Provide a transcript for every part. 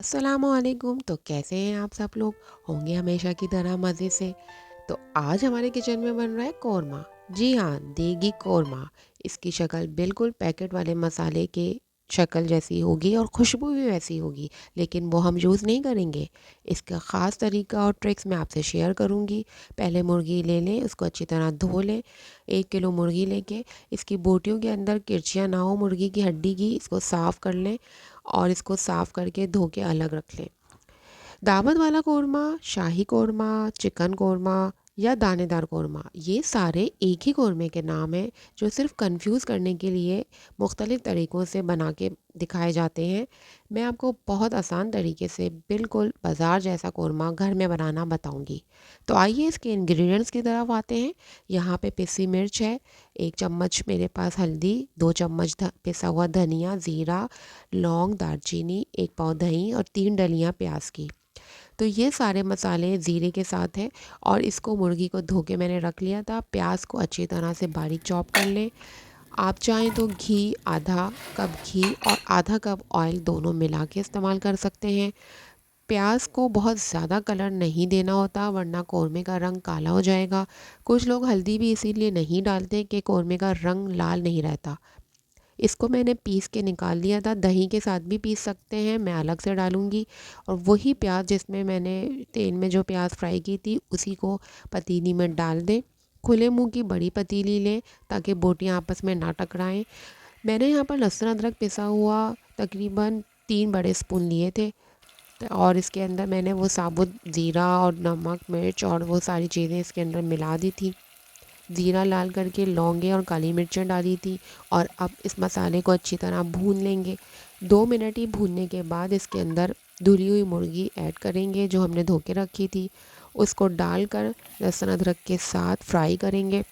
अस्सलामुअलैकुम। तो कैसे हैं आप सब लोग? होंगे हमेशा की तरह मज़े से। तो आज हमारे किचन में बन रहा है कौरमा। जी हाँ, देगी कौरमा। इसकी शक्ल बिल्कुल पैकेट वाले मसाले के शक्ल जैसी होगी और खुशबू भी वैसी होगी, लेकिन वो हम यूज़ नहीं करेंगे। इसका ख़ास तरीका और ट्रिक्स मैं आपसे शेयर करूँगी। पहले मुर्गी ले लें, उसको अच्छी तरह धो लें। 1 किलो मुर्गी लेके इसकी बोटियों के अंदर किरचियाँ ना हो मुर्गी की हड्डी की, इसको साफ़ कर लें और इसको साफ़ करके धो के अलग रख लें। दावत वाला कौरमा, शाही कौरमा, चिकन कौरमा या दानेदार कौरमा, ये सारे एक ही कौरमे के नाम हैं जो सिर्फ कंफ्यूज करने के लिए मुख्तलिफ तरीक़ों से बना के दिखाए जाते हैं। मैं आपको बहुत आसान तरीके से बिल्कुल बाज़ार जैसा कौरमा घर में बनाना बताऊंगी। तो आइए इसके इंग्रेडिएंट्स की तरफ आते हैं। यहाँ पे पिसी मिर्च है, 1 चम्मच मेरे पास हल्दी, 2 चम्मच पिसा हुआ धनिया, ज़ीरा, लौंग, दालचीनी, 1 पाव दही और 3 डलियाँ प्याज की। तो ये सारे मसाले ज़ीरे के साथ है और इसको मुर्गी को धो के मैंने रख लिया था। प्याज को अच्छी तरह से बारीक चॉप कर लें। आप चाहें तो घी, आधा कप घी और आधा कप ऑयल दोनों मिला के इस्तेमाल कर सकते हैं। प्याज को बहुत ज़्यादा कलर नहीं देना होता, वरना कौरमे का रंग काला हो जाएगा। कुछ लोग हल्दी भी इसीलिए नहीं डालते कि कौरमे का रंग लाल नहीं रहता। इसको मैंने पीस के निकाल लिया था, दही के साथ भी पीस सकते हैं, मैं अलग से डालूँगी। और वही प्याज जिसमें मैंने तेल में जो प्याज फ्राई की थी उसी को पतीली में डाल दें। खुले मुंह की बड़ी पतीली लें ताकि बोटियाँ आपस में ना टकराएं। मैंने यहाँ पर लहसुन अदरक पिसा हुआ तकरीबन 3 बड़े स्पून लिए थे। और इसके अंदर मैंने वो साबुत ज़ीरा और नमक, मिर्च और वो सारी चीज़ें इसके अंदर मिला दी थी। ज़ीरा लाल करके लौंगे और काली मिर्चें डाली थी। और अब इस मसाले को अच्छी तरह भून लेंगे। 2 मिनट ही भूनने के बाद इसके अंदर धुली हुई मुर्गी ऐड करेंगे जो हमने धो के रखी थी। उसको डालकर लहसुन अदरक के साथ फ्राई करेंगे।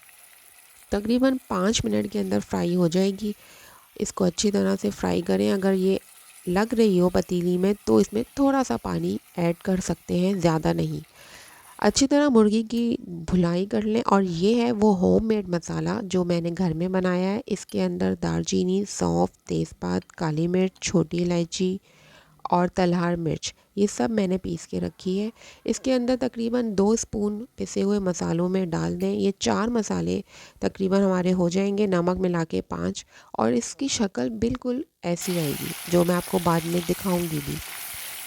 तकरीबन 5 मिनट के अंदर फ्राई हो जाएगी। इसको अच्छी तरह से फ्राई करें। अगर ये लग रही हो पतीली में तो इसमें थोड़ा सा पानी ऐड कर सकते हैं, ज़्यादा नहीं। अच्छी तरह मुर्गी की भुनाई कर लें। और ये है वो होममेड मसाला जो मैंने घर में बनाया है। इसके अंदर दालचीनी, सौंफ, तेज़पात, काली मिर्च, छोटी इलायची और तलहार मिर्च, ये सब मैंने पीस के रखी है। इसके अंदर तकरीबन 2 स्पून पिसे हुए मसालों में डाल दें। ये 4 मसाले तकरीबन हमारे हो जाएंगे, नमक मिला के 5। और इसकी शक्ल बिल्कुल ऐसी आएगी जो मैं आपको बाद में दिखाऊंगी भी।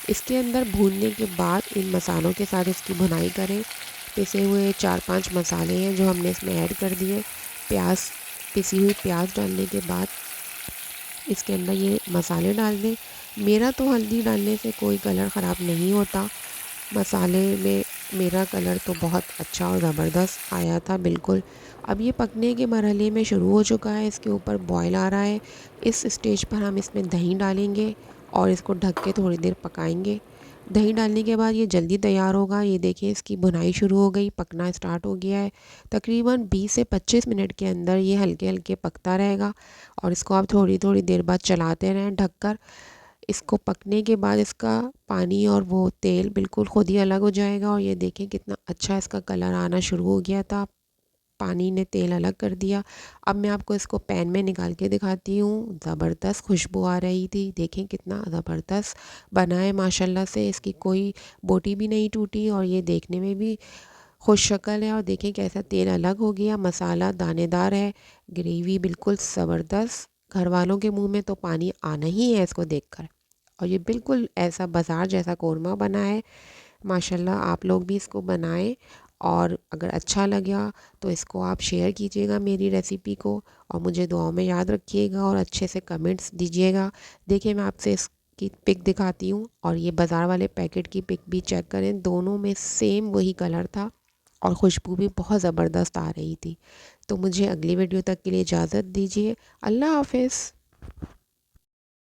इसके अंदर भूनने के बाद इन मसालों के साथ इसकी भुनाई करें। पिसे हुए 4-5 मसाले हैं जो हमने इसमें ऐड कर दिए। प्याज, पिसी हुई प्याज डालने के बाद इसके अंदर ये मसाले डाल दें। मेरा तो हल्दी डालने से कोई कलर ख़राब नहीं होता। मसाले में मेरा कलर तो बहुत अच्छा और ज़बरदस्त आया था बिल्कुल। अब ये पकने के मरहले में शुरू हो चुका है, इसके ऊपर बॉयल आ रहा है। इस स्टेज पर हम इसमें दही डालेंगे और इसको ढक के थोड़ी देर पकाएंगे। दही डालने के बाद ये जल्दी तैयार होगा। ये देखिए इसकी भुनाई शुरू हो गई, पकना स्टार्ट हो गया है। तकरीबन 20 से 25 मिनट के अंदर ये हल्के हल्के पकता रहेगा। और इसको आप थोड़ी थोड़ी देर बाद चलाते रहें ढककर। इसको पकने के बाद इसका पानी और वो तेल बिल्कुल खुद ही अलग हो जाएगा। और ये देखें कितना अच्छा इसका कलर आना शुरू हो गया था, पानी ने तेल अलग कर दिया। अब मैं आपको इसको पैन में निकाल के दिखाती हूँ। ज़बरदस्त खुशबू आ रही थी, देखें कितना ज़बरदस्त बना है माशाल्लाह से। इसकी कोई बोटी भी नहीं टूटी और ये देखने में भी खुश शक्ल है। और देखें कैसा तेल अलग हो गया, मसाला दानेदार है, ग्रेवी बिल्कुल ज़बरदस्त। घर वालों के मुंह में तो पानी आना ही है इसको देखकर। और ये बिल्कुल ऐसा बाज़ार जैसा कौरमा बना है। माशाल्लाह आप लोग भी इसको बनाएं। और अगर अच्छा लगा तो इसको आप शेयर कीजिएगा मेरी रेसिपी को। और मुझे दुआओं में याद रखिएगा और अच्छे से कमेंट्स दीजिएगा। देखिए मैं आपसे इसकी पिक दिखाती हूँ और ये बाज़ार वाले पैकेट की पिक भी चेक करें, दोनों में सेम वही कलर था और खुशबू भी बहुत ज़बरदस्त आ रही थी। तो मुझे अगली वीडियो तक के लिए इजाज़त दीजिए। अल्लाह हाफ़िज़।